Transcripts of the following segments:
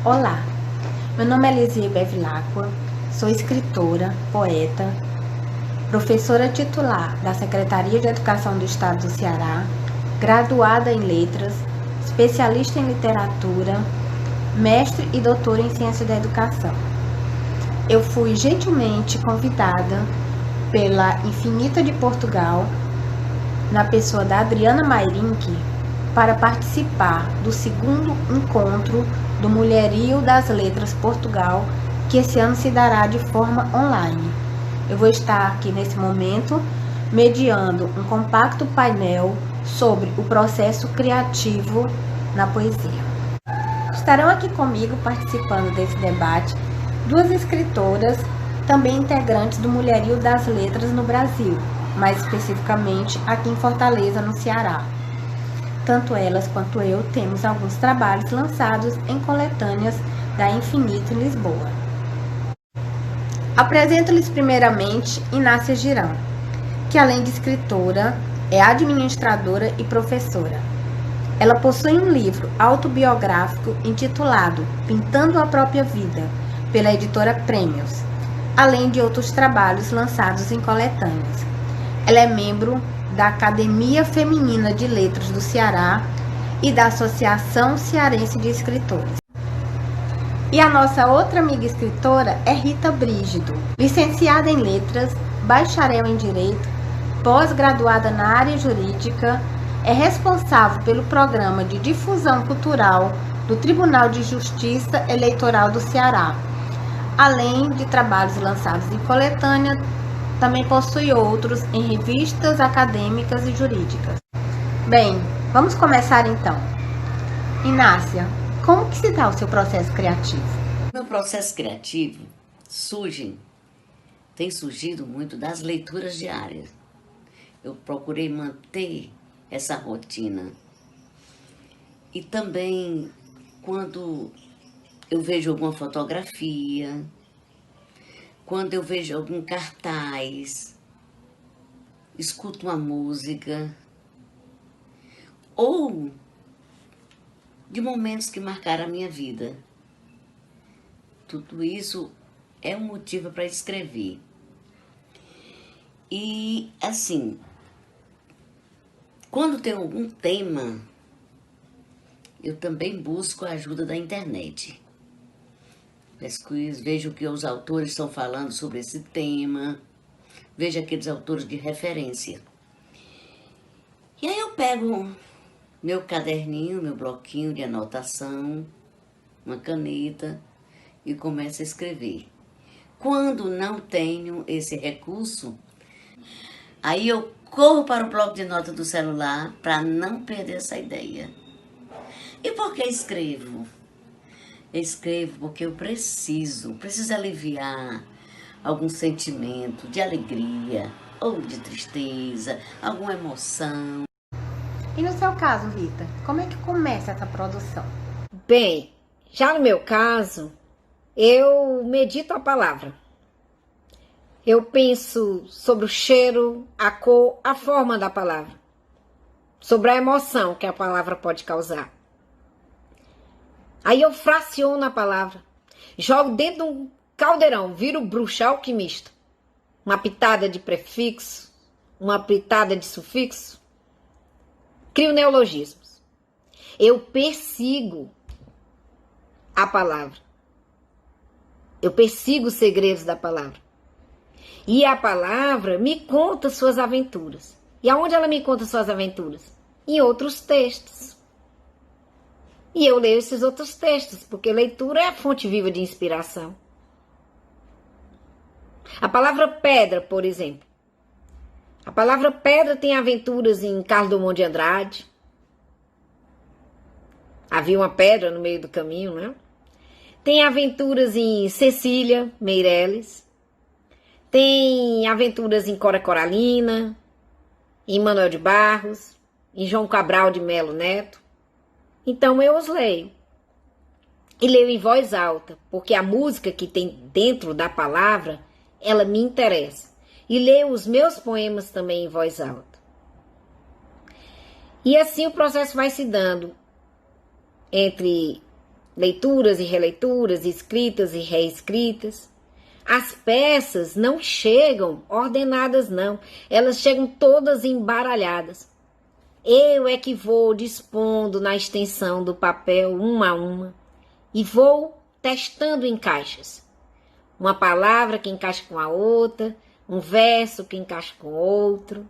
Olá, meu nome é Lizzie Bevilacqua, sou escritora, poeta, professora titular da Secretaria de Educação do Estado do Ceará, graduada em Letras, especialista em literatura, mestre e doutora em Ciência da Educação. Eu fui gentilmente convidada pela Infinita de Portugal, na pessoa da Adriana Mairinck, para participar do segundo encontro do Mulherio das Letras Portugal, que esse ano se dará de forma online. Eu vou estar aqui nesse momento mediando um compacto painel sobre o processo criativo na poesia. Estarão aqui comigo participando desse debate duas escritoras, também integrantes do Mulherio das Letras no Brasil, mais especificamente aqui em Fortaleza, no Ceará. Tanto elas quanto eu temos alguns trabalhos lançados em coletâneas da Infinita em Lisboa. Apresento-lhes primeiramente Inácia Girão, que além de escritora, é administradora e professora. Ela possui um livro autobiográfico intitulado Pintando a Própria Vida, pela editora Prêmios, além de outros trabalhos lançados em coletâneas. Ela é membro da Academia Feminina de Letras do Ceará e da Associação Cearense de Escritores. E a nossa outra amiga escritora é Rita Brígido, licenciada em Letras, bacharel em Direito, pós-graduada na área jurídica, é responsável pelo programa de difusão cultural do Tribunal de Justiça Eleitoral do Ceará. Além de trabalhos lançados em coletânea, também possui outros em revistas acadêmicas e jurídicas. Bem, vamos começar então. Inácia, como que se dá o seu processo criativo? Meu processo criativo tem surgido muito das leituras diárias. Eu procurei manter essa rotina. E também quando eu vejo alguma fotografia, quando eu vejo algum cartaz, escuto uma música, ou de momentos que marcaram a minha vida. Tudo isso é um motivo para escrever. E, assim, quando tem algum tema, eu também busco a ajuda da internet. Pesquiso, vejo o que os autores estão falando sobre esse tema, vejo aqueles autores de referência. E aí eu pego meu caderninho, meu bloquinho de anotação, uma caneta e começo a escrever. Quando não tenho esse recurso, aí eu corro para o bloco de nota do celular para não perder essa ideia. E por que escrevo? Eu escrevo porque eu preciso aliviar algum sentimento de alegria ou de tristeza, alguma emoção. E no seu caso, Rita, como é que começa essa produção? Bem, já no meu caso, eu medito a palavra. Eu penso sobre o cheiro, a cor, a forma da palavra, sobre a emoção que a palavra pode causar. Aí eu fraciono a palavra, jogo dentro de um caldeirão, viro bruxa alquimista. Uma pitada de prefixo, uma pitada de sufixo. Crio neologismos. Eu persigo a palavra. Eu persigo os segredos da palavra. E a palavra me conta suas aventuras. E aonde ela me conta suas aventuras? Em outros textos. E eu leio esses outros textos, porque leitura é a fonte viva de inspiração. A palavra pedra, por exemplo. A palavra pedra tem aventuras em Carlos Drummond de Andrade. Havia uma pedra no meio do caminho, né? Tem aventuras em Cecília Meirelles. Tem aventuras em Cora Coralina, em Manuel de Barros, em João Cabral de Melo Neto. Então eu os leio. E leio em voz alta, porque a música que tem dentro da palavra, ela me interessa. E leio os meus poemas também em voz alta. E assim o processo vai se dando entre leituras e releituras, escritas e reescritas. As peças não chegam ordenadas, não. Elas chegam todas embaralhadas. Eu é que vou dispondo na extensão do papel uma a uma e vou testando em caixas. Uma palavra que encaixa com a outra, um verso que encaixa com outro.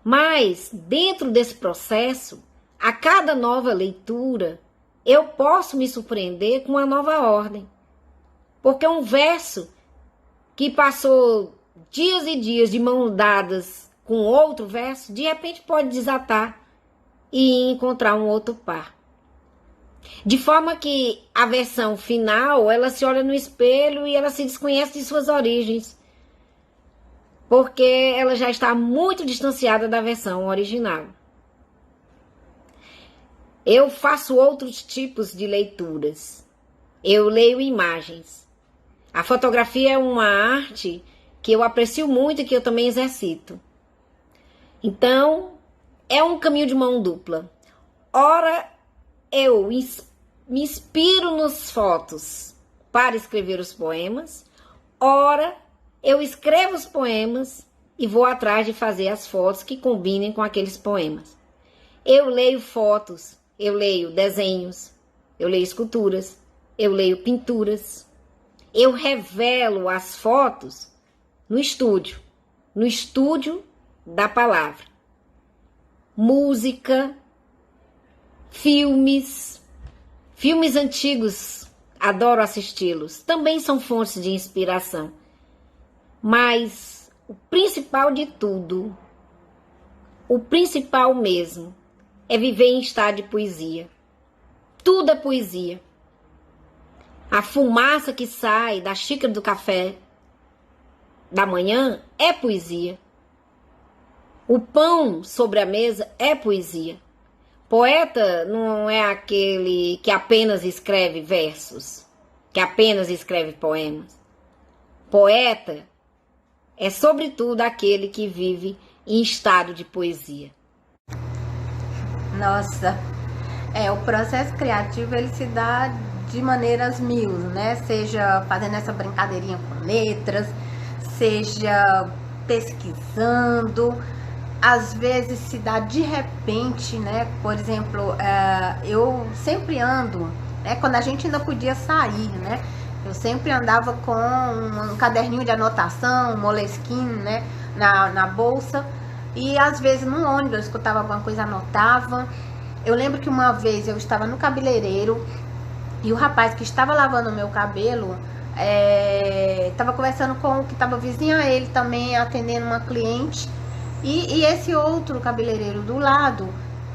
Mas, dentro desse processo, a cada nova leitura, eu posso me surpreender com uma nova ordem. Porque um verso que passou dias e dias de mãos dadas com outro verso, de repente pode desatar e encontrar um outro par. De forma que a versão final, ela se olha no espelho e ela se desconhece de suas origens, porque ela já está muito distanciada da versão original. Eu faço outros tipos de leituras. Eu leio imagens. A fotografia é uma arte que eu aprecio muito e que eu também exercito. Então, é um caminho de mão dupla. Ora, eu me inspiro nas fotos para escrever os poemas. Ora, eu escrevo os poemas e vou atrás de fazer as fotos que combinem com aqueles poemas. Eu leio fotos, eu leio desenhos, eu leio esculturas, eu leio pinturas. Eu revelo as fotos no estúdio da palavra. Música, filmes antigos, adoro assisti-los, também são fontes de inspiração. Mas o principal de tudo, o principal mesmo, é viver em estado de poesia. Tudo é poesia. A fumaça que sai da xícara do café da manhã é poesia. O pão sobre a mesa é poesia. Poeta não é aquele que apenas escreve versos, que apenas escreve poemas. Poeta é, sobretudo, aquele que vive em estado de poesia. Nossa, o processo criativo ele se dá de maneiras mil, né? Seja fazendo essa brincadeirinha com letras, seja pesquisando, às vezes se dá de repente, né? Por exemplo, eu sempre ando, né? Quando a gente ainda podia sair, né? Eu sempre andava com um caderninho de anotação, um Moleskine, né? Na bolsa. E às vezes no ônibus eu escutava alguma coisa, anotava. Eu lembro que uma vez eu estava no cabeleireiro e o rapaz que estava lavando o meu cabelo estava conversando com o que estava vizinho a ele também, atendendo uma cliente. E esse outro cabeleireiro do lado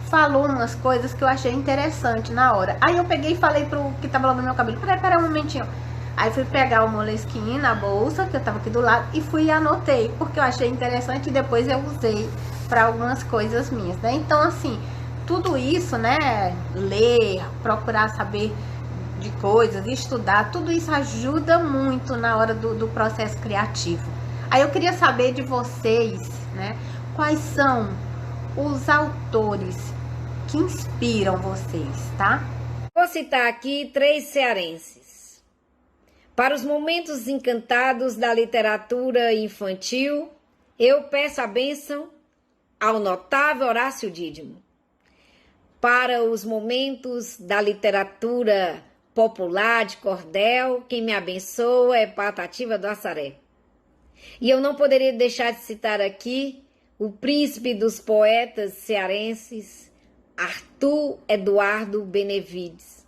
falou umas coisas que eu achei interessante na hora. Aí eu peguei e falei pro que estava lavando meu cabelo: pera um momentinho. Aí fui pegar o Moleskine na bolsa, que eu tava aqui do lado, e fui e anotei, porque eu achei interessante e depois eu usei para algumas coisas minhas, né? Então, assim, tudo isso, né? Ler, procurar saber de coisas, estudar, tudo isso ajuda muito na hora do processo criativo. Aí eu queria saber de vocês, né? Quais são os autores que inspiram vocês, tá? Vou citar aqui 3 cearenses. Para os momentos encantados da literatura infantil, eu peço a bênção ao notável Horácio Dídimo. Para os momentos da literatura popular de cordel, quem me abençoa é Patativa do Assaré. E eu não poderia deixar de citar aqui o príncipe dos poetas cearenses, Arthur Eduardo Benevides.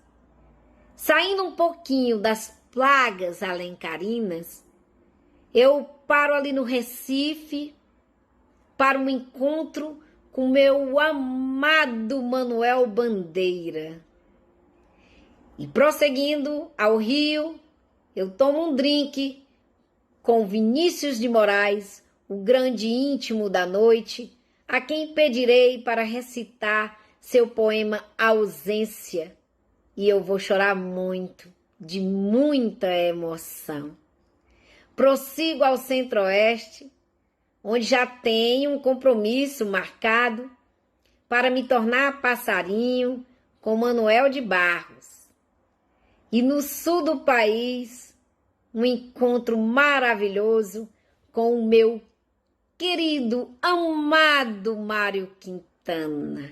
Saindo um pouquinho das plagas alencarinas, eu paro ali no Recife para um encontro com meu amado Manuel Bandeira. E prosseguindo ao Rio, eu tomo um drink com Vinícius de Moraes, o grande íntimo da noite, a quem pedirei para recitar seu poema Ausência. E eu vou chorar muito, de muita emoção. Prossigo ao Centro-Oeste, onde já tenho um compromisso marcado para me tornar passarinho com Manuel de Barros. E no sul do país, um encontro maravilhoso com o meu querido, amado Mário Quintana.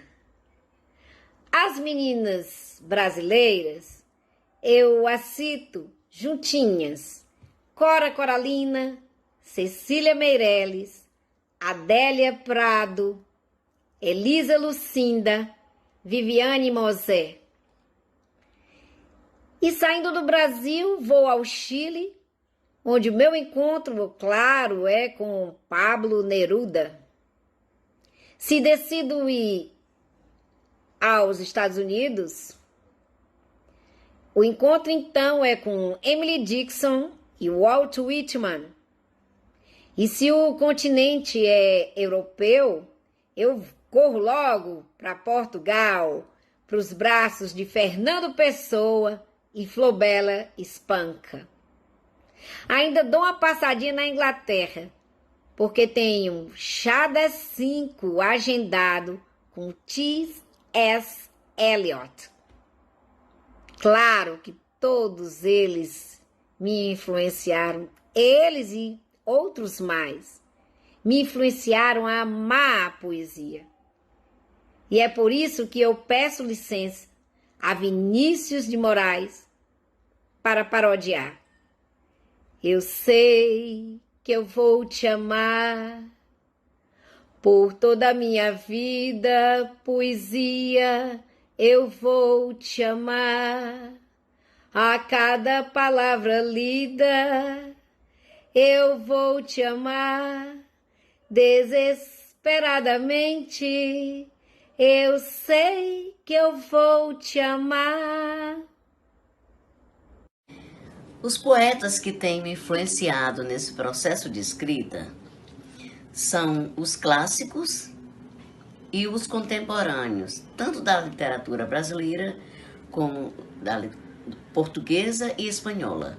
As meninas brasileiras, eu as cito juntinhas: Cora Coralina, Cecília Meirelles, Adélia Prado, Elisa Lucinda, Viviane Mosé. E saindo do Brasil, vou ao Chile, onde o meu encontro, claro, é com Pablo Neruda. Se decido ir aos Estados Unidos, o encontro então é com Emily Dickinson e Walt Whitman. E se o continente é europeu, eu corro logo para Portugal, para os braços de Fernando Pessoa e Flobela Espanca. Ainda dou uma passadinha na Inglaterra, porque tenho chá das 5 agendado com T.S. Eliot. Claro que todos eles me influenciaram, eles e outros mais, me influenciaram a amar a poesia. E é por isso que eu peço licença a Vinícius de Moraes para parodiar. Eu sei que eu vou te amar por toda a minha vida, poesia, eu vou te amar. A cada palavra lida, eu vou te amar. Desesperadamente, eu sei que eu vou te amar. Os poetas que têm me influenciado nesse processo de escrita são os clássicos e os contemporâneos, tanto da literatura brasileira como da portuguesa e espanhola.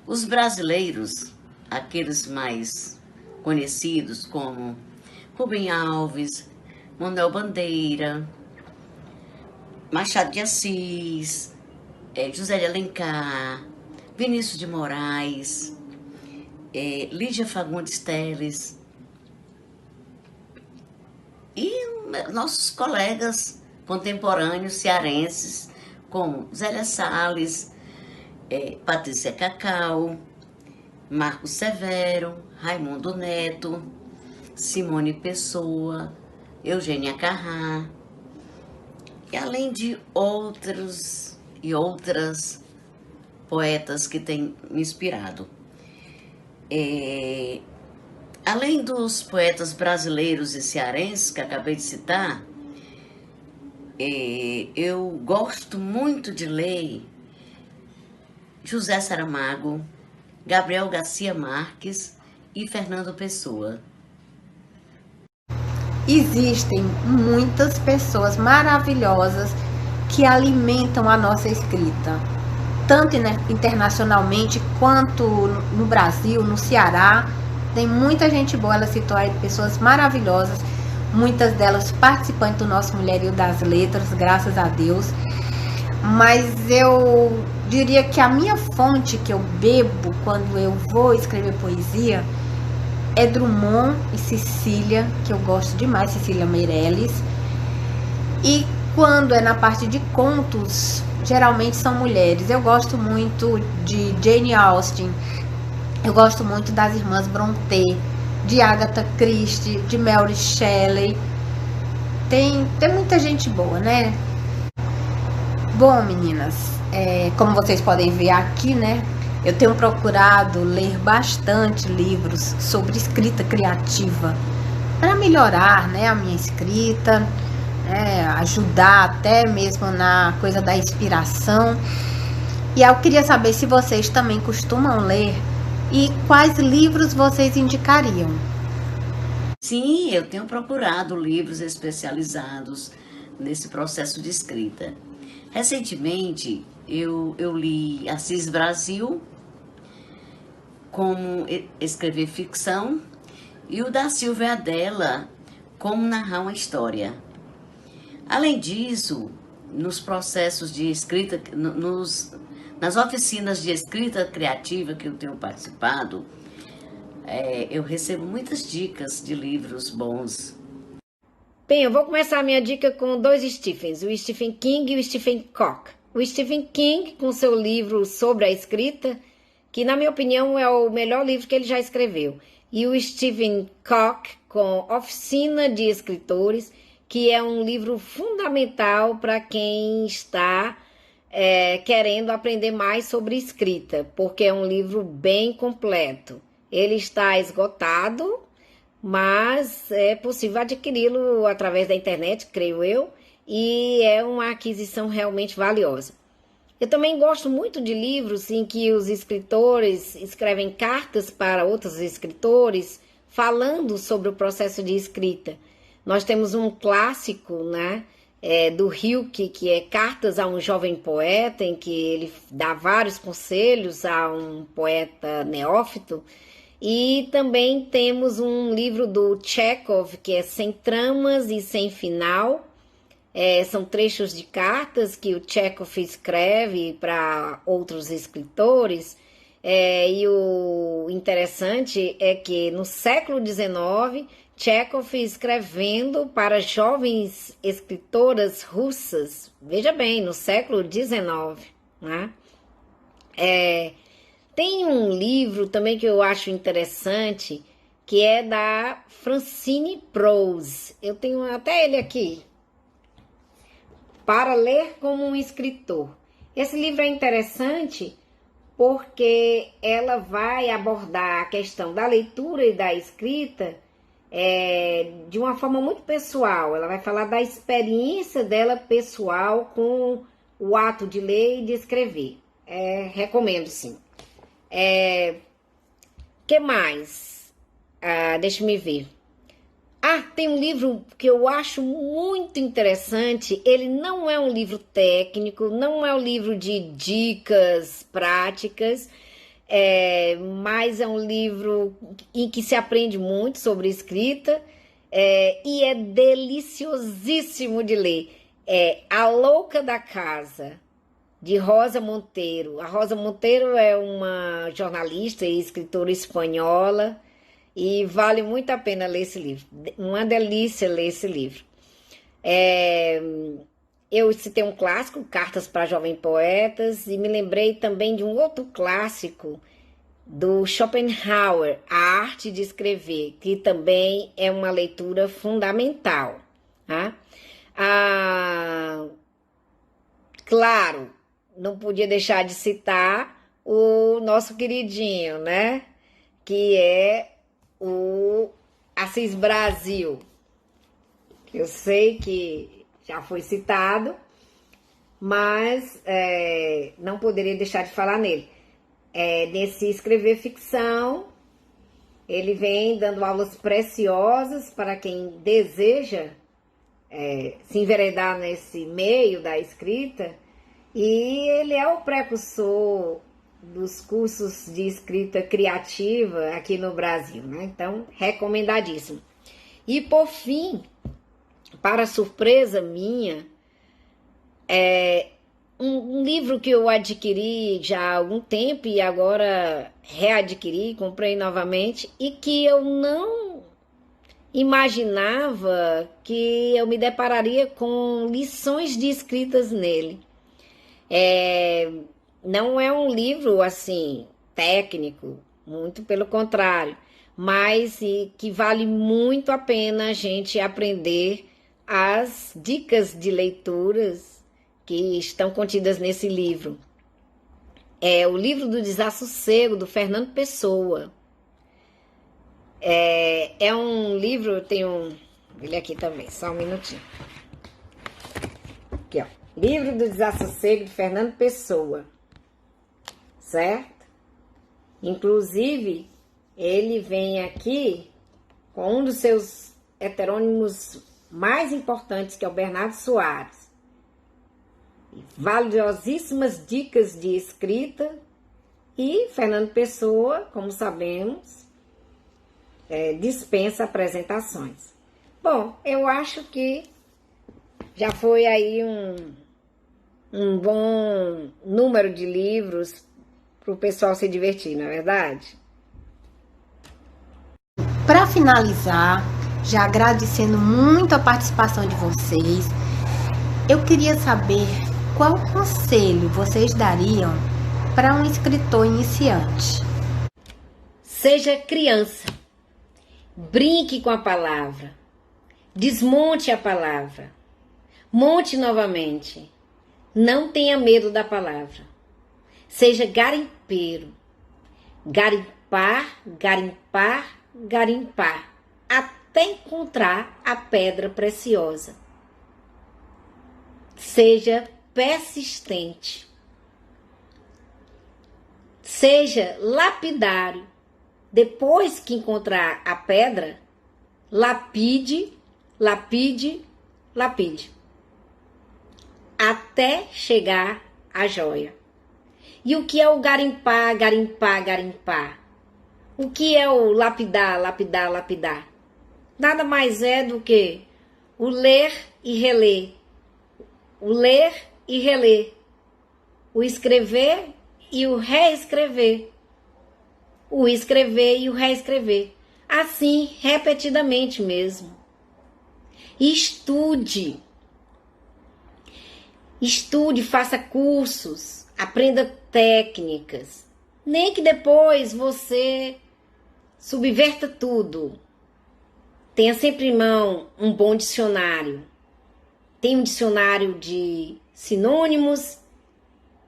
Os brasileiros, aqueles mais conhecidos como Rubem Alves, Manuel Bandeira, Machado de Assis, José de Alencar, Vinícius de Moraes, Lídia Fagundes Telles e nossos colegas contemporâneos cearenses como Zélia Salles, Patrícia Cacau, Marcos Severo, Raimundo Neto, Simone Pessoa, Eugênia Carrá, e além de outros e outras poetas que têm me inspirado. Além dos poetas brasileiros e cearenses que acabei de citar, eu gosto muito de ler José Saramago, Gabriel Garcia Marques e Fernando Pessoa. Existem muitas pessoas maravilhosas que alimentam a nossa escrita, tanto internacionalmente quanto no Brasil, no Ceará. Tem muita gente boa, ela citou aí pessoas maravilhosas, muitas delas participantes do nosso Mulherio das Letras, graças a Deus. Mas eu diria que a minha fonte que eu bebo quando eu vou escrever poesia é Drummond e Cecília, que eu gosto demais, Cecília Meirelles. E quando é na parte de contos, geralmente são mulheres. Eu gosto muito de Jane Austen, eu gosto muito das irmãs Brontë, de Agatha Christie, de Mary Shelley. Tem muita gente boa, né? Bom, meninas, como vocês podem ver aqui, né? Eu tenho procurado ler bastante livros sobre escrita criativa para melhorar, né, a minha escrita, ajudar até mesmo na coisa da inspiração. E eu queria saber se vocês também costumam ler e quais livros vocês indicariam. Sim, eu tenho procurado livros especializados nesse processo de escrita. Recentemente, eu li Assis Brasil, Como Escrever Ficção, e o da Silvia Adela, Como Narrar uma História. Além disso, nos processos de escrita, nas oficinas de escrita criativa que eu tenho participado, eu recebo muitas dicas de livros bons. Bem, eu vou começar a minha dica com dois Stephens, o Stephen King e o Stephen Koch. O Stephen King, com seu livro sobre a escrita, que na minha opinião é o melhor livro que ele já escreveu. E o Stephen Koch, com Oficina de Escritores, que é um livro fundamental para quem está querendo aprender mais sobre escrita, porque é um livro bem completo. Ele está esgotado, mas é possível adquiri-lo através da internet, creio eu, e é uma aquisição realmente valiosa. Eu também gosto muito de livros em que os escritores escrevem cartas para outros escritores falando sobre o processo de escrita. Nós temos um clássico, né, do Rilke, que é Cartas a um Jovem Poeta, em que ele dá vários conselhos a um poeta neófito. E também temos um livro do Chekhov, que é Sem Tramas e Sem Final. São trechos de cartas que o Chekhov escreve para outros escritores. E o interessante é que no século XIX, Chekhov escrevendo para jovens escritoras russas. Veja bem, no século XIX, né? Tem um livro também que eu acho interessante, que é da Francine Prose. Eu tenho até ele aqui. Para ler como um escritor. Esse livro é interessante porque ela vai abordar a questão da leitura e da escrita de uma forma muito pessoal. Ela vai falar da experiência dela pessoal com o ato de ler e de escrever. Recomendo, sim. Que mais? Deixa-me ver. Tem um livro que eu acho muito interessante. Ele não é um livro técnico, não é um livro de dicas práticas, mas é um livro em que se aprende muito sobre escrita e é deliciosíssimo de ler. A Louca da Casa, de Rosa Monteiro. A Rosa Monteiro é uma jornalista e escritora espanhola e vale muito a pena ler esse livro. Uma delícia ler esse livro. Eu citei um clássico, Cartas para Jovens Poetas, e me lembrei também de um outro clássico do Schopenhauer, A Arte de Escrever, que também é uma leitura fundamental. Tá? Claro, não podia deixar de citar o nosso queridinho, né? Que é o Assis Brasil. Eu sei que já foi citado, mas não poderia deixar de falar nele. Nesse escrever ficção, ele vem dando aulas preciosas para quem deseja se enveredar nesse meio da escrita, e ele é o precursor dos cursos de escrita criativa aqui no Brasil, né? Então, recomendadíssimo. E por fim, para surpresa minha, um livro que eu adquiri já há algum tempo e agora readquiri, comprei novamente, e que eu não imaginava que eu me depararia com lições de escritas nele. Não é um livro assim técnico, muito pelo contrário, mas que vale muito a pena a gente aprender as dicas de leituras que estão contidas nesse livro. É o Livro do Desassossego, do Fernando Pessoa. É um livro, eu tenho ele aqui também, só um minutinho. Aqui, ó. Livro do Desassossego, de Fernando Pessoa. Certo? Inclusive, ele vem aqui com um dos seus heterônimos mais importantes, que é o Bernardo Soares. Valiosíssimas dicas de escrita, e Fernando Pessoa, como sabemos, dispensa apresentações. Bom, eu acho que já foi aí um bom número de livros para o pessoal se divertir, não é verdade? Para finalizar, já agradecendo muito a participação de vocês, eu queria saber qual conselho vocês dariam para um escritor iniciante. Seja criança, brinque com a palavra, desmonte a palavra, monte novamente, não tenha medo da palavra, seja garimpeiro, garimpar, garimpar, garimpar, até encontrar a pedra preciosa. Seja persistente. Seja lapidário. Depois que encontrar a pedra, lapide, lapide, lapide. Até chegar à joia. E o que é o garimpar, garimpar, garimpar? O que é o lapidar, lapidar, lapidar? Nada mais é do que o ler e reler. O ler e reler. O escrever e o reescrever. O escrever e o reescrever. Assim, repetidamente mesmo. Estude. Estude, faça cursos, aprenda técnicas. Nem que depois você subverta tudo. Tenha sempre em mão um bom dicionário. Tem um dicionário de sinônimos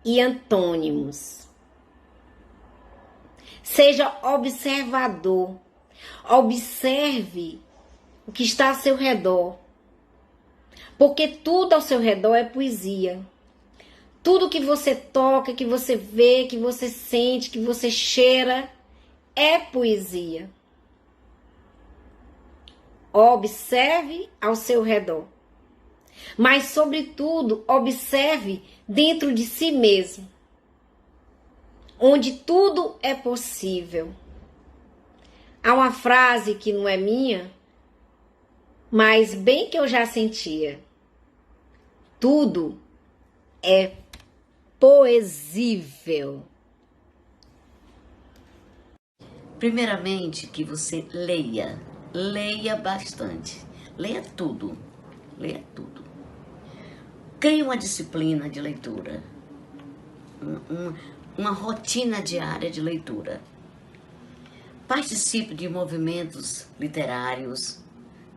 e antônimos. Seja observador. Observe o que está ao seu redor. Porque tudo ao seu redor é poesia. Tudo que você toca, que você vê, que você sente, que você cheira, é poesia. Observe ao seu redor. Mas, sobretudo, observe dentro de si mesmo, onde tudo é possível. Há uma frase que não é minha, mas bem que eu já sentia. Tudo é poesível. Primeiramente, que você leia. Leia bastante. Leia tudo. Leia tudo. Crie uma disciplina de leitura. Uma rotina diária de leitura. Participe de movimentos literários,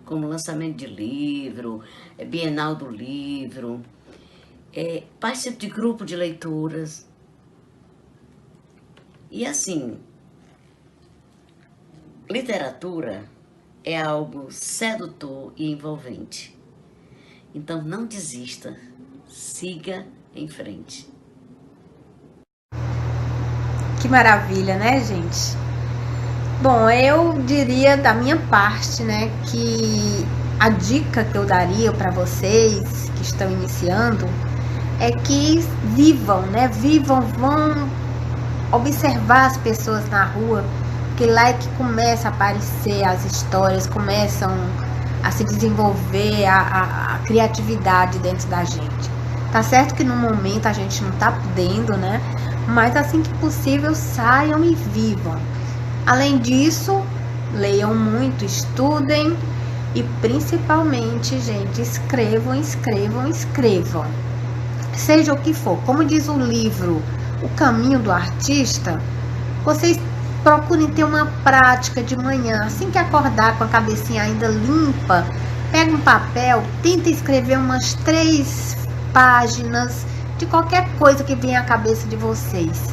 como lançamento de livro, Bienal do Livro. Participe de grupo de leituras. E assim, literatura é algo sedutor e envolvente. Então não desista, siga em frente. Que maravilha, né, gente? Bom, eu diria da minha parte, né, que a dica que eu daria para vocês que estão iniciando é que vivam, né? Vivam, vão observar as pessoas na rua, porque lá é que começa a aparecer as histórias, começam a se desenvolver a criatividade dentro da gente. Tá certo que no momento a gente não tá podendo, né? Mas assim que possível, saiam e vivam. Além disso, leiam muito, estudem e principalmente, gente, escrevam, escrevam, escrevam. Seja o que for, como diz o livro O Caminho do Artista, vocês procurem ter uma prática de manhã, assim que acordar com a cabecinha ainda limpa, pega um papel, tenta escrever umas 3 páginas de qualquer coisa que venha à cabeça de vocês.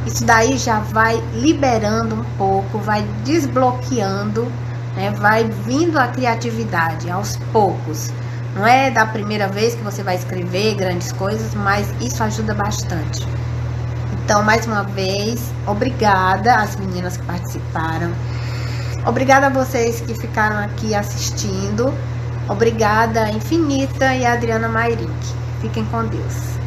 Isso daí já vai liberando um pouco, vai desbloqueando, né? Vai vindo a criatividade aos poucos. Não é da primeira vez que você vai escrever grandes coisas, mas isso ajuda bastante. Então, mais uma vez, obrigada às meninas que participaram. Obrigada a vocês que ficaram aqui assistindo. Obrigada, Infinita e a Adriana Mairink. Fiquem com Deus.